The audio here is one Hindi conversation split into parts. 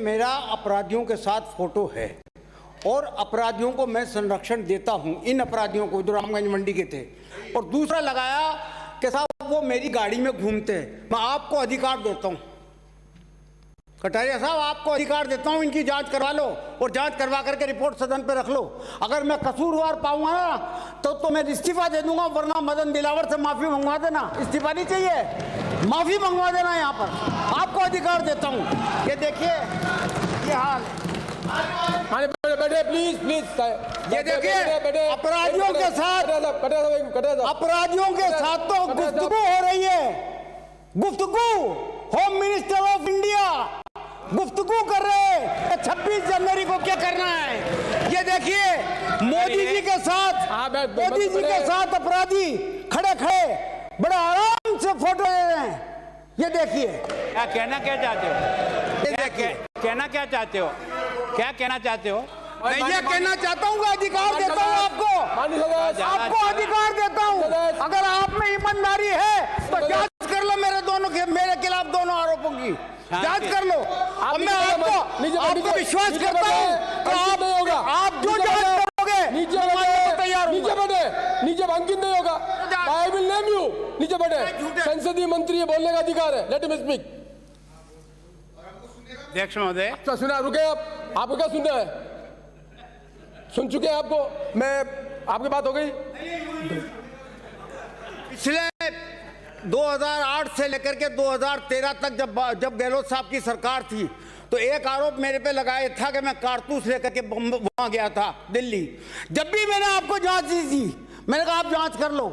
मेरा अपराधियों के साथ फोटो है और अपराधियों को मैं संरक्षण देता हूं, इन अपराधियों को जो रामगंज मंडी के थे। और दूसरा लगाया कि साहब वो मेरी गाड़ी में घूमते हैं। मैं आपको अधिकार देता हूं, कटारिया साहब आपको अधिकार देता हूं, इनकी जांच करवा लो और जांच करवा करके रिपोर्ट सदन पे रख लो। अगर मैं कसूरवार पाऊंगा ना तो मैं इस्तीफा दे दूंगा, वरना मदन दिलावर से माफी मंगवा देना। इस्तीफा नहीं चाहिए, माफी मंगवा देना। यहाँ पर आपको अधिकार देता हूं। ये देखिए ये हाल है। बैठे प्लीज प्लीज। ये देखिए अपराधियों के साथ तो गुफ्तगू हो रही है, गुफ्तगू। होम मिनिस्टर ऑफ इंडिया गुफ्तगू कर रहे हैं 26 जनवरी को क्या करना है। ये देखिए मोदी जी के साथ अपराधी खड़े खड़े बड़े आराम से फोटो ले रहे हैं। ये देखिए क्या कहना क्या चाहते हो, ये देखिए कहना क्या चाहते हो, क्या कहना चाहते हो? मैं ये कहना चाहता हूँ, अधिकार देता हूँ आपको अधिकार देता हूँ। अगर आप में ईमानदारी है तो जांच कर लो मेरे खिलाफ दोनों आरोपों की जांच कर लो। अब मैं आपको विश्वास करता हूँ आप जो जांच करोगे तैयार नीचे अंकित नहीं होगा। आई विल नेम यू। नीचे बैठे, संसदीय मंत्री है, बोलने का अधिकार है। Let him speak. अध्यक्ष महोदय सुना, रुके आपको क्या सुनना है? सुन चुके हैं आपको। मैं आपकी बात हो गई। पिछले 2008 से लेकर के 2013 तक जब गहलोत साहब की सरकार थी तो एक आरोप मेरे पे लगाया था कि मैं कारतूस लेकर के वहां गया था दिल्ली। जब भी मैंने आपको जांच दी थी मैंने कहा आप जांच कर लो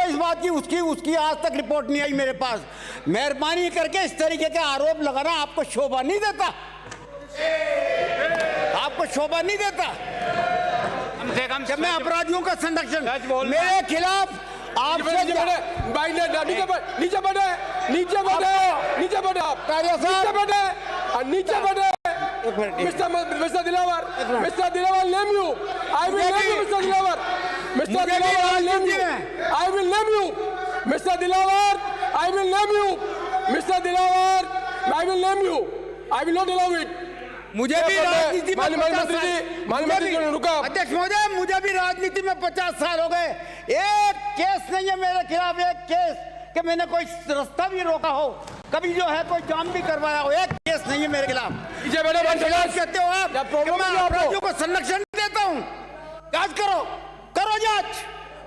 इस बात की, उसकी आज तक रिपोर्ट नहीं आई मेरे पास। मेहरबानी करके इस तरीके के आरोप लगाना आपको शोभा नहीं देता, आपको शोभा नहीं देता। कम से कम जब मैं अपराधियों का संरक्षण मेरे खिलाफ आपसे नीचे बैठे आप नीचे बैठे mister Dilawar name you. I will name you mister Dilawar. I will name you mister Dilawar. I will name you mister Dilawar. I will name you. I will not allow it. मुझे भी राजनीति में रुका अध्यक्ष महोदय, मुझे भी राजनीति में 50 साल हो गए। एक केस नहीं है मेरे खिलाफ, एक केस कि मैंने कोई रास्ता भी रोका हो, कभी जो है कोई जाम भी करवाया हो, एक केस नहीं है मेरे खिलाफ। कहते हो आप मैं अपराधियों को संरक्षण देता हूँ। जांच करो जांच।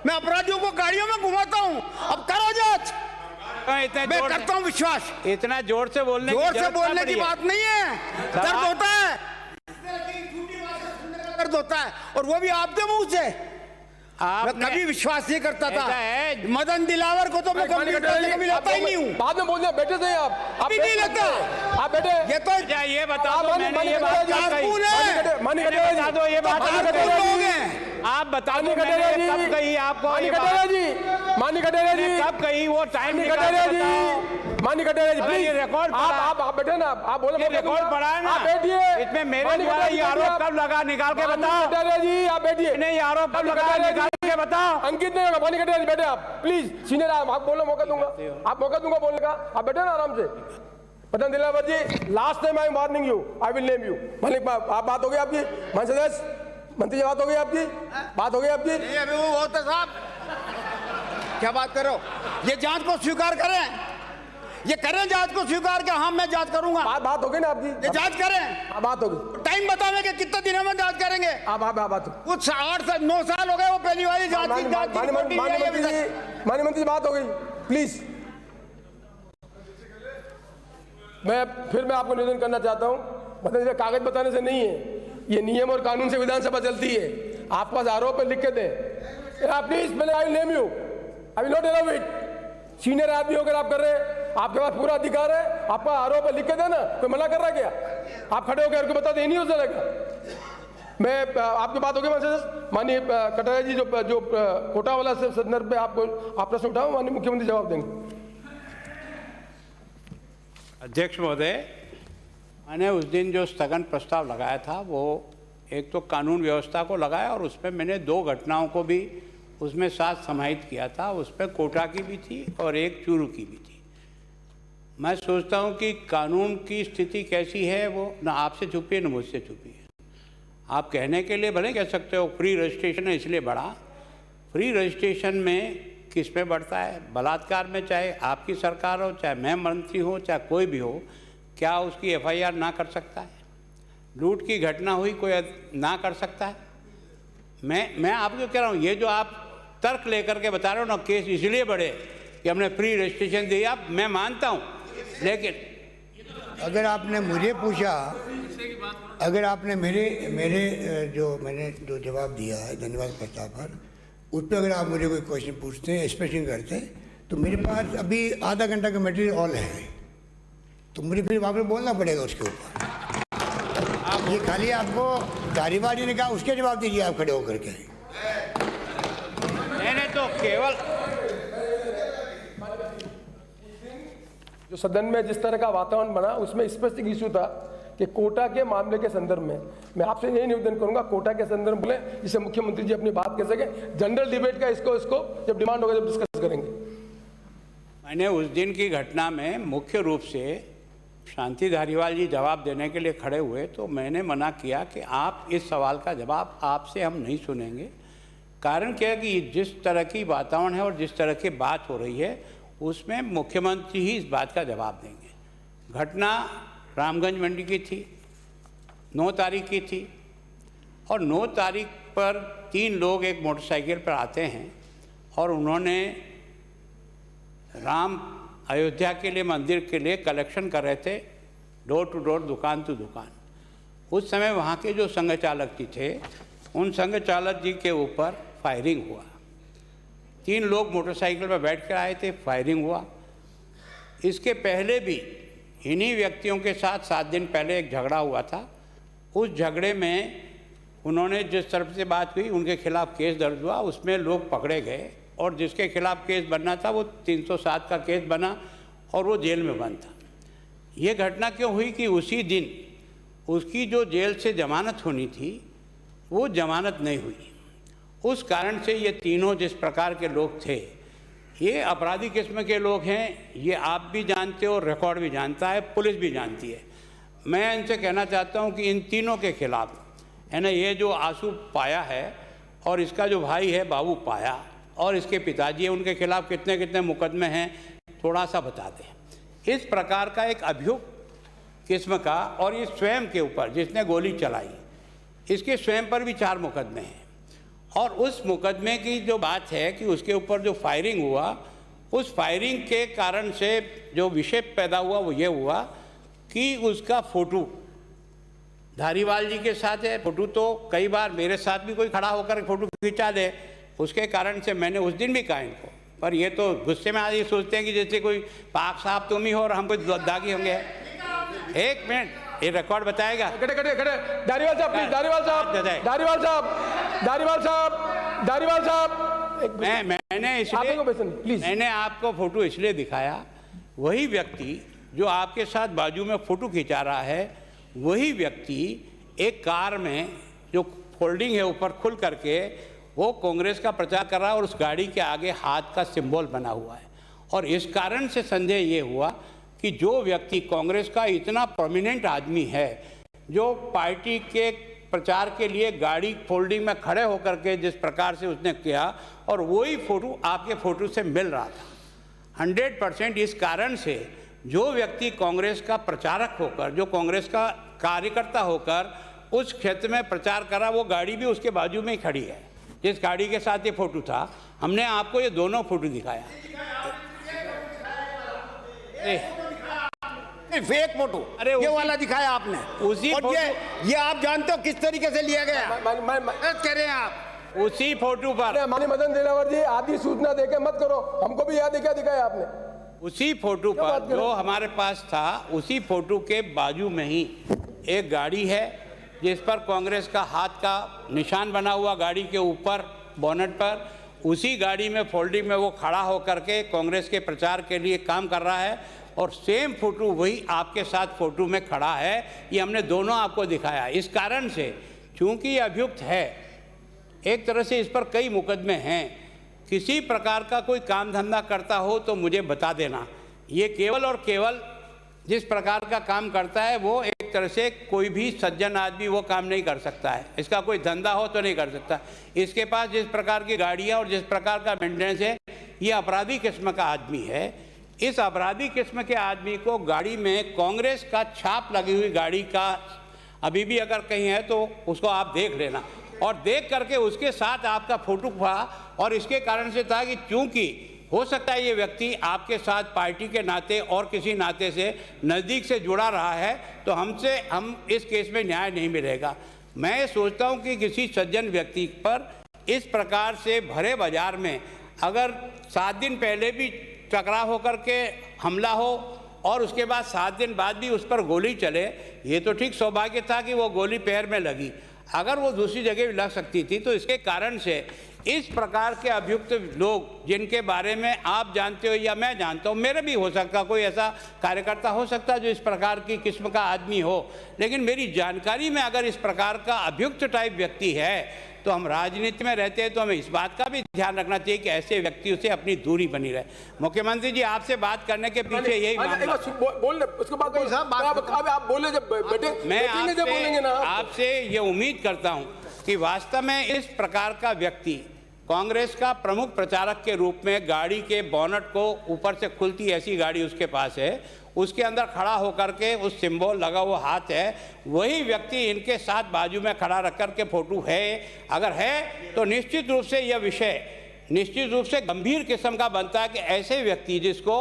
मैं अपराधियों को गाड़ियों में घुमाता हूँ, अब करो जांच। मैं करता हूँ विश्वास। इतना जोर से बोलने की बात नहीं है, दर्द होता है, दर्द होता है, और वो भी आपके मुंह से। मैं कभी विश्वास नहीं करता था मदन दिलावर को, तो मैं कभी लेता ही नहीं हूँ। बाद में बोलते बैठे थे आप भी नहीं लेता। आप बैठे ये तो ये बताओ, मैंने ये बात ये बात आप बता दो कब कही आपको मानी कटेरिया जी कब कही, वो टाइम मानी कटेरिया जी प्लीज रिकॉर्ड आप बैठे ना, आप बोले रिकॉर्ड पढ़ा है ना, आप बैठिए। इसमें मेरे द्वारा ये आरोप कब लगा, निकाल के बताओ। कटेरिया जी आप बैठिए। नहीं, आरोप कब लगा, निकाल के बताओ। अंकित नहीं होगा, मानी कटेरिया जी बैठे आप प्लीज। सीनियर आप बोलने मौका दूंगा, आप मौका दूंगा बोलने का। आप बैठे ना आराम से। Madan Dilawar ji, last time I am warning you, I will name you. मालिक आप बात हो गई आपकी, मंत्री जी बात हो गई आपकी, बात हो गई आपकी। अभी वो होता साहब क्या बात करो, ये जांच को स्वीकार करें, ये करें जांच को स्वीकार के। हाँ मैं जांच करूंगा। बात हो गई ना आपकी, ये जांच करें। बात होगी, टाइम बतावे कि कितने दिनों में जांच करेंगे। बात कुछ 8-9 साल हो गए वो पहली वाली जांच की। माननीय मंत्री बात हो गई प्लीज। मैं आपको निवेदन करना चाहता हूं, मतलब कागज बताने से नहीं है, ये नियम और कानून से विधानसभा चलती है। आपके पास आरोप है, लिख के दें आप प्लीज। पहले आई will name you, I will not allow it. Senior आदमी होकर आप कर रहे हैं, आपके पास पूरा अधिकार है। आपका आरोप है, लिख के देना। कोई मना कर रहा है क्या? आप खड़े होकर आपको बता दें, नहीं हो जाएगा। मैं आपकी बात होगी माननीय कटारिया जी, जो कोटा वाला से संदर्भ पे आप प्रश्न उठाओ, माननीय मुख्यमंत्री जवाब देंगे। अध्यक्ष महोदय, मैंने उस दिन जो स्थगन प्रस्ताव लगाया था वो एक तो कानून व्यवस्था को लगाया और उसमें मैंने 2 घटनाओं को भी उसमें साथ समाहित किया था। उस पर कोटा की भी थी और एक चूरू की भी थी। मैं सोचता हूँ कि कानून की स्थिति कैसी है वो ना आपसे छुपी है ना मुझसे छुपी है। आप कहने के लिए भले कह सकते हो फ्री रजिस्ट्रेशन है इसलिए बढ़ा। फ्री रजिस्ट्रेशन में किस पे बढ़ता है? बलात्कार में, चाहे आपकी सरकार हो, चाहे मैं मंत्री हूँ, चाहे कोई भी हो, क्या उसकी FIR ना कर सकता है? लूट की घटना हुई कोई ना कर सकता है? मैं आपको कह रहा हूँ, ये जो आप तर्क लेकर के बता रहे हो ना, केस इसलिए बढ़े कि हमने फ्री रजिस्ट्रेशन दिया, मैं मानता हूँ, लेकिन अगर आपने मुझे पूछा, अगर आपने मैंने जो जवाब दिया है धन्यवाद प्रस्ताव पर, उस पर अगर आप मुझे कोई क्वेश्चन पूछते हैं, स्पेशलिंग करते हैं, तो मेरे पास अभी आधा घंटा का मटेरियल ऑल है, तो मुझे फिर वहाँ पर बोलना पड़ेगा उसके ऊपर। ये खाली आपको धारीवाल ने कहा उसके जवाब दीजिए आप खड़े होकर के। मैंने तो केवल जो सदन में जिस तरह का वातावरण बना उसमें स्पष्ट इशू था कि कोटा के मामले के संदर्भ में मैं आपसे यही निवेदन करूंगा, कोटा के संदर्भ में बोले जिससे मुख्यमंत्री जी अपनी बात कह सके। जनरल डिबेट का इसको जब डिमांड होगा जब डिस्कस करेंगे। मैंने उस दिन की घटना में मुख्य रूप से शांति धारीवाल जी जवाब देने के लिए खड़े हुए तो मैंने मना किया कि आप इस सवाल का जवाब आपसे हम नहीं सुनेंगे। कारण क्या है कि जिस तरह की वातावरण है और जिस तरह की बात हो रही है उसमें मुख्यमंत्री ही इस बात का जवाब देंगे। घटना रामगंज मंडी की थी, 9 तारीख की थी, और 9 तारीख पर 3 लोग एक मोटरसाइकिल पर आते हैं और उन्होंने राम अयोध्या के लिए मंदिर के लिए कलेक्शन कर रहे थे, डोर टू डोर, दुकान टू दुकान। उस समय वहाँ के जो संघ चालक जी थे उन संघ चालक जी के ऊपर फायरिंग हुआ। 3 लोग मोटरसाइकिल पर बैठ कर आए थे, फायरिंग हुआ। इसके पहले भी इन्हीं व्यक्तियों के साथ 7 दिन पहले एक झगड़ा हुआ था। उस झगड़े में उन्होंने जिस तरफ से बात हुई उनके खिलाफ केस दर्ज हुआ, उसमें लोग पकड़े गए और जिसके खिलाफ केस बनना था वो 307 का केस बना और वो जेल में बंद था। ये घटना क्यों हुई कि उसी दिन उसकी जो जेल से जमानत होनी थी वो जमानत नहीं हुई। उस कारण से ये तीनों जिस प्रकार के लोग थे ये अपराधी किस्म के लोग हैं। ये आप भी जानते हो, रिकॉर्ड भी जानता है, पुलिस भी जानती है। मैं इनसे कहना चाहता हूँ कि इन तीनों के खिलाफ है ना, ये जो आंसू पाया है और इसका जो भाई है बाबू पाया और इसके पिताजी है, उनके खिलाफ कितने कितने मुकदमे हैं थोड़ा सा बता दें। इस प्रकार का एक अभियुक्त किस्म का, और ये स्वयं के ऊपर जिसने गोली चलाई इसके स्वयं पर भी 4 मुकदमे हैं। और उस मुकदमे की जो बात है कि उसके ऊपर जो फायरिंग हुआ, उस फायरिंग के कारण से जो विषय पैदा हुआ वो ये हुआ कि उसका फ़ोटो धारीवाल जी के साथ है। फ़ोटो तो कई बार मेरे साथ भी कोई खड़ा होकर फ़ोटो खिंचा दे, उसके कारण से मैंने उस दिन भी कहा इनको, पर ये तो गुस्से में आज ये सोचते हैं कि जैसे कोई पाक साहब तुम ही हो और हम कोई दागी होंगे। एक मिनट, ये रिकॉर्ड बताएगा। खड़े खड़े खड़े धारीवाल साहब प्लीज, धारीवाल साहब, धारीवाल साहब, धारीवाल साहब, धारीवाल साहब। मैंने आपको फोटो इसलिए दिखाया, वही व्यक्ति जो आपके साथ बाजू में फोटो खिंचा रहा है वही व्यक्ति एक कार में जो फोल्डिंग है ऊपर खुल करके वो कांग्रेस का प्रचार कर रहा है और उस गाड़ी के आगे हाथ का सिंबल बना हुआ है। और इस कारण से संदेह ये हुआ कि जो व्यक्ति कांग्रेस का इतना प्रोमिनेंट आदमी है, जो पार्टी के प्रचार के लिए गाड़ी फोल्डिंग में खड़े होकर के जिस प्रकार से उसने किया, और वही फोटो आपके फोटो से मिल रहा था 100%। इस कारण से जो व्यक्ति कांग्रेस का प्रचारक होकर, जो कांग्रेस का कार्यकर्ता होकर उस क्षेत्र में प्रचार करा, वो गाड़ी भी उसके बाजू में ही खड़ी है जिस गाड़ी के साथ ये फोटो था। हमने आपको ये दोनों फोटो दिखाया। फेक फोटो, अरे ये वाला दिखाया आपने उसी, और ये आप जानते हो किस तरीके से लिया गया। कह रहे हैं आप उसी फोटो पर। माननीय मदन दिलावर जी, आधी सूचना देके मत करो, हमको भी याद है क्या दिखाया आपने। उसी फोटो पर जो हमारे पास था, उसी फोटो के बाजू में ही एक गाड़ी है जिस पर कांग्रेस का हाथ का निशान बना हुआ, गाड़ी के ऊपर बोनट पर। उसी गाड़ी में फोल्डिंग में वो खड़ा होकर के कांग्रेस के प्रचार के लिए काम कर रहा है, और सेम फोटो वही आपके साथ फोटो में खड़ा है। ये हमने दोनों आपको दिखाया। इस कारण से चूंकि ये अभियुक्त है, एक तरह से इस पर कई मुकदमे हैं, किसी प्रकार का कोई काम धंधा करता हो तो मुझे बता देना। ये केवल और केवल जिस प्रकार का काम करता है वो एक तरह से कोई भी सज्जन आदमी वो काम नहीं कर सकता है। इसका कोई धंधा हो तो नहीं कर सकता। इसके पास जिस प्रकार की गाड़ियाँ और जिस प्रकार का मेंटेनेंस है, ये अपराधी किस्म का आदमी है। इस अपराधी किस्म के आदमी को गाड़ी में कांग्रेस का छाप लगी हुई गाड़ी का अभी भी अगर कहीं है तो उसको आप देख लेना, और देख करके उसके साथ आपका फोटो था। और इसके कारण से था कि चूंकि हो सकता है ये व्यक्ति आपके साथ पार्टी के नाते और किसी नाते से नज़दीक से जुड़ा रहा है, तो हम इस केस में न्याय नहीं मिलेगा। मैं सोचता हूँ कि किसी सज्जन व्यक्ति पर इस प्रकार से भरे बाजार में अगर 7 दिन पहले भी टकराव होकर के हमला हो और उसके बाद 7 दिन बाद भी उस पर गोली चले, ये तो ठीक सौभाग्य था कि वो गोली पैर में लगी। अगर वो दूसरी जगह भी लग सकती थी, तो इसके कारण से इस प्रकार के अभियुक्त लोग जिनके बारे में आप जानते हो या मैं जानता हूँ, मेरे भी हो सकता कोई ऐसा कार्यकर्ता हो सकता जो इस प्रकार की किस्म का आदमी हो, लेकिन मेरी जानकारी में अगर इस प्रकार का अभियुक्त टाइप व्यक्ति है तो हम राजनीति में रहते हैं, तो हमें इस बात का भी ध्यान रखना चाहिए कि ऐसे व्यक्तियों से अपनी दूरी बनी रहे। मुख्यमंत्री जी, आपसे बात करने के पीछे यही मामला। उसके बाद आप बोले जब मैं आपसे ये उम्मीद करता हूँ कि वास्तव में इस प्रकार का व्यक्ति कांग्रेस का प्रमुख प्रचारक के रूप में गाड़ी के बोनट को ऊपर से खुलती ऐसी गाड़ी उसके पास है, उसके अंदर खड़ा होकर के उस सिंबल लगा हुआ हाथ है, वही व्यक्ति इनके साथ बाजू में खड़ा रख कर के फोटो है। अगर है तो निश्चित रूप से यह विषय निश्चित रूप से गंभीर किस्म का बनता है कि ऐसे व्यक्ति जिसको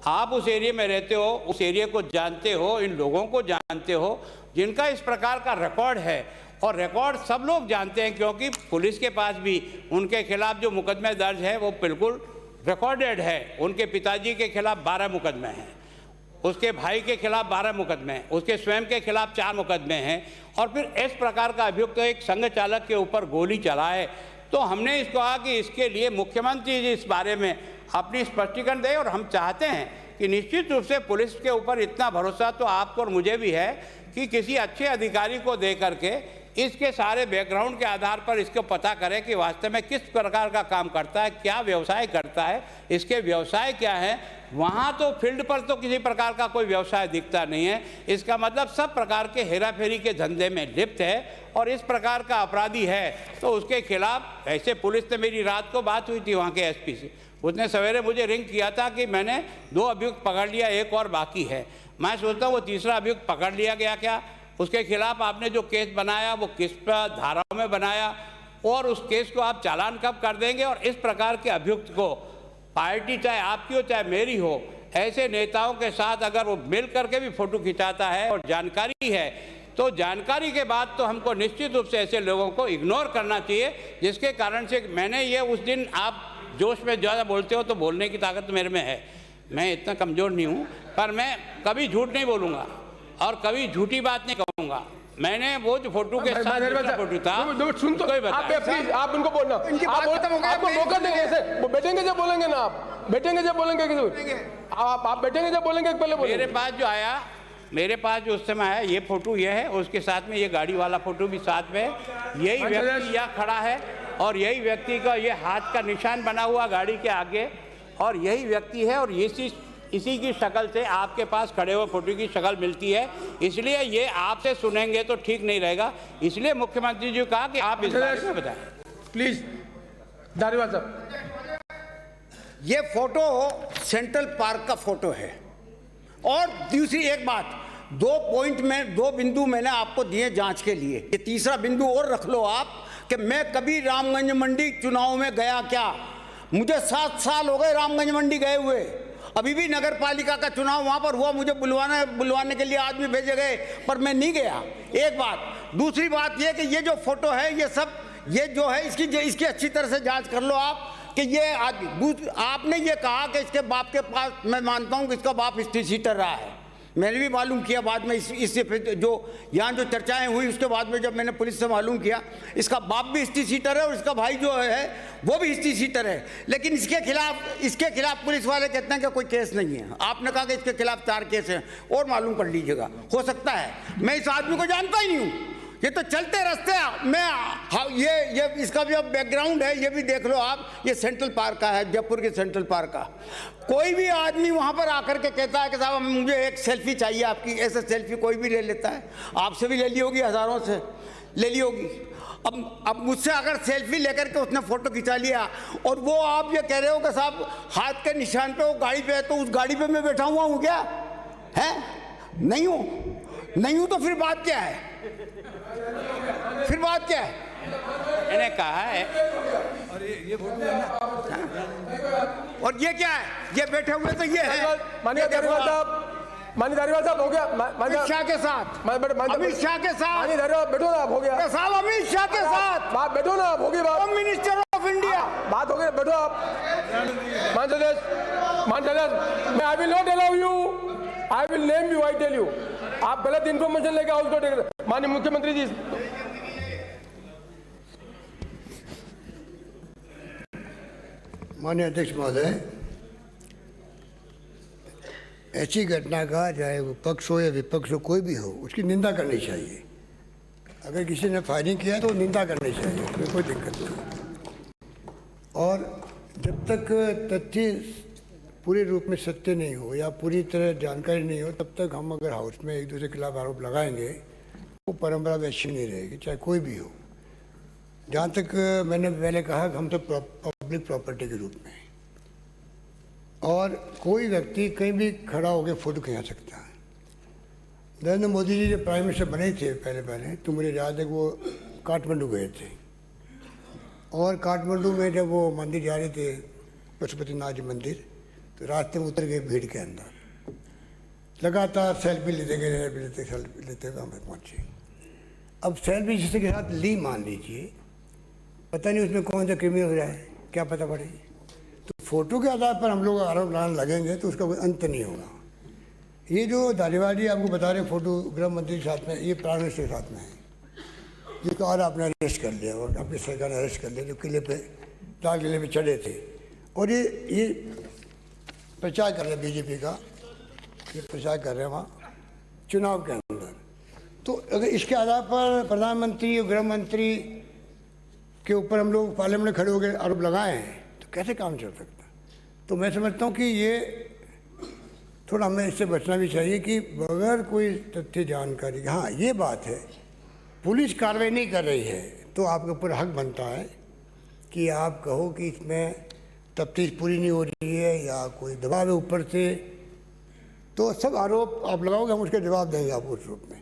आप उस एरिया में रहते हो, उस एरिया को जानते हो, इन लोगों को जानते हो, जिनका इस प्रकार का रिकॉर्ड है, और रिकॉर्ड सब लोग जानते हैं क्योंकि पुलिस के पास भी उनके खिलाफ जो मुकदमे दर्ज है वो बिल्कुल रिकॉर्डेड है। उनके पिताजी के खिलाफ 12 मुकदमे हैं, उसके भाई के खिलाफ 12 मुकदमे हैं, उसके स्वयं के खिलाफ 4 मुकदमे हैं, और फिर इस प्रकार का अभियुक्त एक संघ चालक के ऊपर गोली चलाए। तो हमने इसको कहा कि इसके लिए मुख्यमंत्री जी इस बारे में अपनी स्पष्टीकरण दें, और हम चाहते हैं कि निश्चित रूप से पुलिस के ऊपर इतना भरोसा तो आपको और मुझे भी है कि किसी अच्छे अधिकारी को दे करके इसके सारे बैकग्राउंड के आधार पर इसको पता करें कि वास्तव में किस प्रकार का काम करता है, क्या व्यवसाय करता है, इसके व्यवसाय क्या है। वहाँ तो फील्ड पर तो किसी प्रकार का कोई व्यवसाय दिखता नहीं है, इसका मतलब सब प्रकार के हेरा फेरी के धंधे में लिप्त है और इस प्रकार का अपराधी है। तो उसके खिलाफ ऐसे पुलिस ने, मेरी रात को बात हुई थी वहाँ के एसपी से, उसने सवेरे मुझे रिंग किया था कि मैंने 2 अभियुक्त पकड़ लिया, एक और बाकी है। मैं सोचता हूँ वो तीसरा अभियुक्त पकड़ लिया गया क्या, उसके खिलाफ आपने जो केस बनाया वो किस धाराओं में बनाया, और उस केस को आप चालान कब कर देंगे। और इस प्रकार के अभियुक्त को पार्टी चाहे आपकी हो चाहे मेरी हो, ऐसे नेताओं के साथ अगर वो मिल करके भी फोटो खिंचाता है और जानकारी है, तो जानकारी के बाद तो हमको निश्चित रूप से ऐसे लोगों को इग्नोर करना चाहिए। जिसके कारण से मैंने ये उस दिन, आप जोश में ज़्यादा बोलते हो तो बोलने की ताकत मेरे में है, मैं इतना कमज़ोर नहीं हूँ, पर मैं कभी झूठ नहीं बोलूँगा और कभी झूठी बात नहीं कहूँगा। मैंने वो जो फोटो के साथ फोटो था, सुन तो आप उनको बोलना, आपको मौका देंगे, ऐसे बैठेंगे जब बोलेंगे ना, आप बैठेंगे जब बोलेंगे, आप बैठेंगे जब बोलेंगे पहले बोलेंगे। मेरे पास जो उस समय आया ये फोटो ये है, उसके साथ में ये गाड़ी वाला फोटो भी साथ में, यही व्यक्ति यहाँ खड़ा है और यही व्यक्ति का ये हाथ का निशान बना हुआ गाड़ी के आगे, और यही व्यक्ति है, और इसी की शक्ल से आपके पास खड़े हुए फोटो की शक्ल मिलती है। इसलिए ये आपसे सुनेंगे तो ठीक नहीं रहेगा, इसलिए मुख्यमंत्री जी कहा कि आप इस बारे में बताएं प्लीज। धारीवाल साहब, ये फोटो सेंट्रल पार्क का फोटो है। और दूसरी एक बात, 2 बिंदु मैंने आपको दिए जांच के लिए, ये तीसरा बिंदु और रख लो आप कि मैं कभी रामगंज मंडी चुनाव में गया क्या। मुझे 7 साल हो गए रामगंज मंडी गए हुए, अभी भी नगर पालिका का चुनाव वहाँ पर हुआ, मुझे बुलवाने के लिए आदमी भेजे गए, पर मैं नहीं गया। एक बात। दूसरी बात ये कि ये जो फोटो है, ये जो है इसकी अच्छी तरह से जांच कर लो आप कि ये आपने ये कहा कि इसके बाप के पास, मैं मानता हूँ कि इसका बाप हिस्ट्री सीटर रहा है, मैंने भी मालूम किया बाद में, इससे जो यहाँ जो चर्चाएं हुई उसके बाद में जब मैंने पुलिस से मालूम किया, इसका बाप भी हिस्ट्री सीटर है और इसका भाई जो है वो भी हिस्ट्री सीटर है। लेकिन इसके खिलाफ पुलिस वाले कहते हैं कि कोई केस नहीं है। आपने कहा कि इसके खिलाफ 4 केस हैं, और मालूम कर लीजिएगा, हो सकता है। मैं इस आदमी को जानता ही नहीं हूँ, ये तो चलते रास्ते मैं हाँ, ये इसका भी अब बैकग्राउंड है, ये भी देख लो आप। ये सेंट्रल पार्क का है, जयपुर के सेंट्रल पार्क का। कोई भी आदमी वहाँ पर आकर के कहता है कि साहब मुझे एक सेल्फी चाहिए आपकी, ऐसे सेल्फी कोई भी ले लेता है। आपसे भी ले ली होगी, हज़ारों से ले ली होगी। अब मुझसे अगर सेल्फी लेकर के उसने फ़ोटो खिंचा लिया और वो आप ये कह रहे हो कि साहब हाथ के निशान पे वो गाड़ी पे है, तो उस गाड़ी पे मैं बैठा हुआ हूँ क्या? है नहीं हूँ, नहीं हूँ, तो फिर बात क्या है? फिर बात क्या है? मैंने कहा है। और ये क्या है? ये बैठे हुए तो ये है। माननीय धारीवाल साहब हो गया। अमित शाह के साथ, अमित शाह के साथ, माननीय धारीवाल बैठो ना, आप हो गया साहब। अमित शाह के साथ बात, बैठो ना, आप हो गई बात। होम मिनिस्टर ऑफ इंडिया बात हो गई, बैठो आप। मान सदस्य, मैं I will not allow you, I will name you, I tell you. आप गलत इन्फॉर्मेशन लेके आओ उसको। माननीय मुख्यमंत्री जी, माननीय अध्यक्ष महोदय, ऐसी घटना का चाहे वो पक्ष हो या विपक्ष हो, कोई भी हो, उसकी निंदा करनी चाहिए। अगर किसी ने फायरिंग किया है तो निंदा करनी चाहिए, उसमें कोई दिक्कत नहीं। और जब तक तथ्य पूरे रूप में सत्य नहीं हो या पूरी तरह जानकारी नहीं हो, तब तक हम अगर हाउस में एक दूसरे के खिलाफ आरोप लगाएंगे, वो परंपरा वैसी नहीं रहेगी, चाहे कोई भी हो। जहाँ तक मैंने पहले कहा कि हम तो पब्लिक प्रॉपर्टी के रूप में, और कोई व्यक्ति कहीं भी खड़ा होकर फोटो खिंचा सकता है। नरेंद्र मोदी जी जब प्राइम मिनिस्टर बने थे पहले तो मुझे याद है कि वो काठमांडू गए थे, और काठमांडू में जब वो मंदिर जा रहे थे, पशुपतिनाथ जी मंदिर, तो रास्ते में उतर गए भीड़ के अंदर। लगातार सेल्फी लेते गए, सेल्फी लेते हुए हमें पहुँचे। अब सेल्फी जिसके साथ ली, मान लीजिए, पता नहीं उसमें कौन सा क्रिमिनल हो जाए, क्या पता पड़े। तो फोटो के आधार पर हम लोग आरोप लगाने लगेंगे तो उसका कोई अंत नहीं होगा। ये जो धारीवाल जी आपको बता रहे फोटो गृह मंत्री के साथ में, ये प्राइम मिनिस्टर के साथ में है, जिसको और आपने अरेस्ट कर लिया, और अपनी सरकार ने अरेस्ट कर लिया, जो किले पे, लाल किले पे चढ़े थे। और ये प्रचार कर रहे हैं बीजेपी का, ये प्रचार कर रहे हैं वहाँ चुनाव के अंदर। तो अगर इसके आधार पर प्रधानमंत्री और गृह मंत्री के ऊपर हम लोग पार्लियामेंट में खड़े होकर आरोप लगाए हैं, तो कैसे काम चल सकता? तो मैं समझता हूँ कि ये थोड़ा हमें इससे बचना भी चाहिए कि बगैर कोई तथ्य जानकारी, हाँ ये बात है, पुलिस कार्रवाई नहीं कर रही है तो आपके ऊपर हक बनता है कि आप कहो कि इसमें तफ्तीश पूरी नहीं हो रही है या कोई दबाव है ऊपर से। तो सब आरोप आप लगाओगे, हम उसके जवाब देंगे आपको उस रूप में।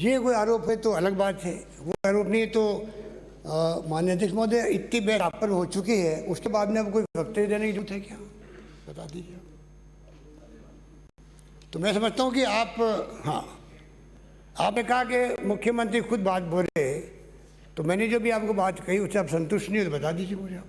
ये कोई आरोप है तो अलग बात है, वो आरोप नहीं है तो माननीय अध्यक्ष महोदय, इतनी बेर आप पर हो चुकी है, उसके बाद में अब कोई वक्तव्य देने की जरूरत है क्या? बता दीजिए। तो मैं समझता हूँ कि आप, हाँ आपने कहा कि मुख्यमंत्री खुद बात बोले, तो मैंने जो भी आपको बात कही उससे आप संतुष्ट नहीं हो तो बता दीजिए मुझे आप।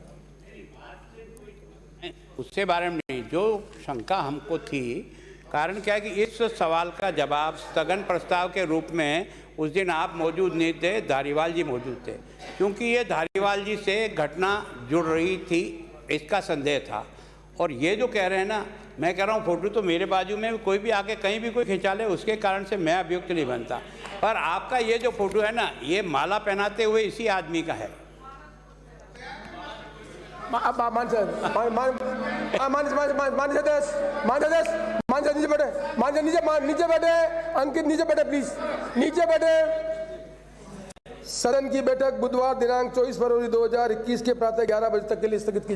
उससे बारे में नहीं, जो शंका हमको थी, कारण क्या है कि इस सवाल का जवाब स्थगन प्रस्ताव के रूप में उस दिन आप मौजूद नहीं थे, धारीवाल जी मौजूद थे, क्योंकि ये धारीवाल जी से घटना जुड़ रही थी, इसका संदेह था। और ये जो कह रहे हैं ना, मैं कह रहा हूँ फोटो तो मेरे बाजू में कोई भी आके कहीं भी कोई खिंचा ले, उसके कारण से मैं अभियुक्त नहीं बनता। पर आपका ये जो फोटो है ना, ये माला पहनाते हुए इसी आदमी का है। नीचे बैठे, अंकित नीचे बैठे प्लीज, नीचे बैठे। सदन की बैठक बुधवार दिनांक 24 फरवरी 2021 के प्रातः 11 बजे तक के लिए स्थगित की जाए।